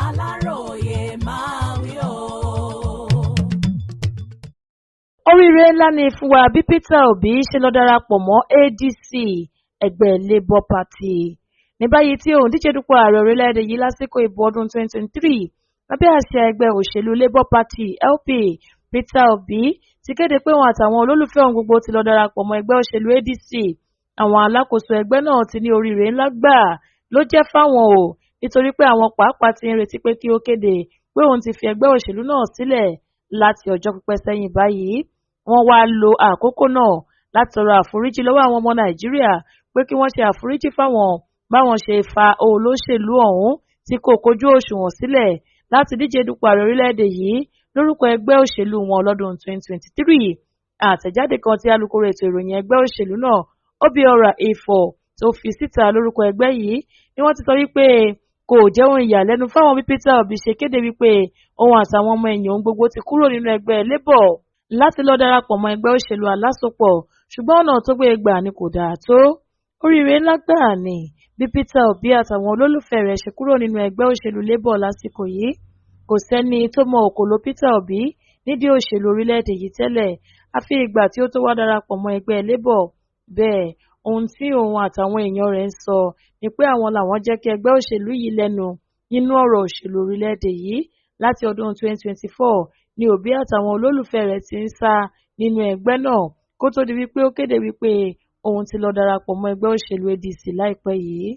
Aláròyé máa wí o. Oríire ńlá ni fún wa bí Peter Obi ṣe lọ darapọ̀ mọ́ ADC ẹgbẹ́ Labour Party. Ní báyìí tí òun díje dupò ààrẹ orílẹ̀-èdè yìí lásìkò ìbò ọdún 2023 lábẹ́ àsíá ẹgbẹ́ òṣèlú Labour Party LP, Peter Obi ti kéde pé òun àtàwọn olólùfẹ́ òun gbogbo ti lọ darapọ̀ mọ́ ẹgbẹ́ òṣèlú ADC. Àwọn alákòóso ẹgbẹ́ náà ti ní oríire ńlá gbà ló jẹ́ fáwọn o, nítorí pé àwọn pàápàá ti ń retí pé kí ó kéde pé òun ti fi ẹgbẹ́ òṣèlú náà sílẹ̀ láti ọjọ́ pípẹ́ sẹ́yìn báyìí. Wọ́n wá lo àkókò náà láti tọrọ àforíjì lọ́wọ́ àwọn ọmọ Nàìjíríà pé kí wọ́n ṣe àforíjì fáwọn báwọn ṣe fa olóṣèlú ọ̀hún tí kò kojú òṣùwọ̀n sílẹ̀ láti díje dupò ààrẹ orílẹ̀-èdè yìí lórúkọ ẹgbẹ́ òṣèlú wọn lọ́dún 2023. Àtẹ̀jáde kan tí alukoro ètò ìròyìn ẹgbẹ́ òṣèlú náà Obiora Efo tó fi síta lórúkọ ẹgbẹ́ yìí ni wọ́n ti sọ wípé kò jẹ́ ohun ìyàlẹ́nu fáwọn bí Peter Obi ṣe kéde wípé òun àtàwọn ọmọ ẹ̀yìn òun gbogbo ti kúrò nínú ẹgbẹ́ Labour láti lọ darapọ̀ mọ́ ẹgbẹ́ òṣèlú alásopọ̀, ṣùgbọ́n ọ̀nà tó gbé gbà ni kò dáa tó. Oríire ńlá gbà ni bí Peter Obi àtàwọn olólùfẹ́ rẹ̀ ṣe kúrò nínú ẹgbẹ́ òṣèlú Labour lásìkò yìí. Kò sẹ́ni tó mọ òkòló Peter Obi nídìí òṣèlú orílẹ̀-èdè yìí tẹ́lẹ̀ àfi ìgbà tí ó tó wá darapọ̀ mọ́ ẹgbẹ́ Labour. Bẹ́ẹ̀ ohun tí òun àtàwọn èèyàn rẹ̀ ń sọ ni pé àwọn làwọn jẹ́ kí ẹgbẹ́ òṣèlú yìí lẹ́nu nínú ọ̀rọ̀ òṣèlú orílẹ̀-èdè yìí. Láti ọdún 2024 ni Obi àtàwọn olólùfẹ́ rẹ̀ ti ń sá nínú ẹgbẹ́ náà kó tó di wípé ó kéde wípé òun ti lọ darapọ̀ mọ́ ẹgbẹ́ òṣèlú ADC láìpẹ́ yìí.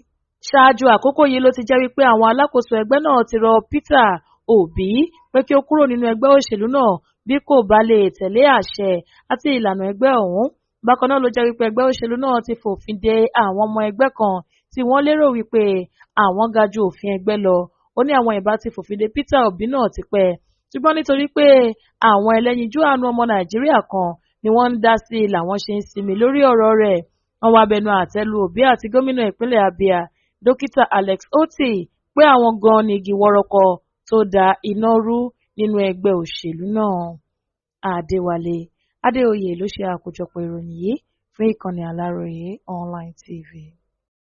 Ṣáájú àkókò yìí ló ti jẹ́ wípé àwọn alákòóso ẹgbẹ́ náà ti rọ Peter Obi pé kí ó kúrò nínú ẹgbẹ́ òṣèlú náà bí kò bá lè tẹ̀lé àṣẹ àti ìlànà ẹgbẹ́ ọ̀hún. Bákan náà ló jẹ́ wípé ẹgbẹ́ òṣèlú náà ti fòfin de àwọn ọmọ ẹgbẹ́ kan tí wọ́n lérò wípé àwọn ga ju òfin ẹgbẹ́ lọ. Ó ní àwọn ìbá ti fòfin de Peter Obi náà ti pẹ́, ṣùgbọ́n nítorí pé àwọn ẹlẹ́yinjú àánú ọmọ Nàìjíríà kan ni wọ́n ń dá sí i làwọn ṣe ń sinmi lórí ọ̀rọ̀ rẹ̀. Wọ́n wá bẹnu àtẹ́ lu Obi àti gómìnà ìpínlẹ̀ Abia, Dókítà Alex Otti, pé àwọn gan ni igi wọ́rọ́kọ́ tó da iná rú nínú ẹgbẹ́ òṣèlú náà. Adéwálé Adéoyè ló ṣe àkójọpọ̀ ìròyìn yìí fún ìkànnì Aláròyé Online TV.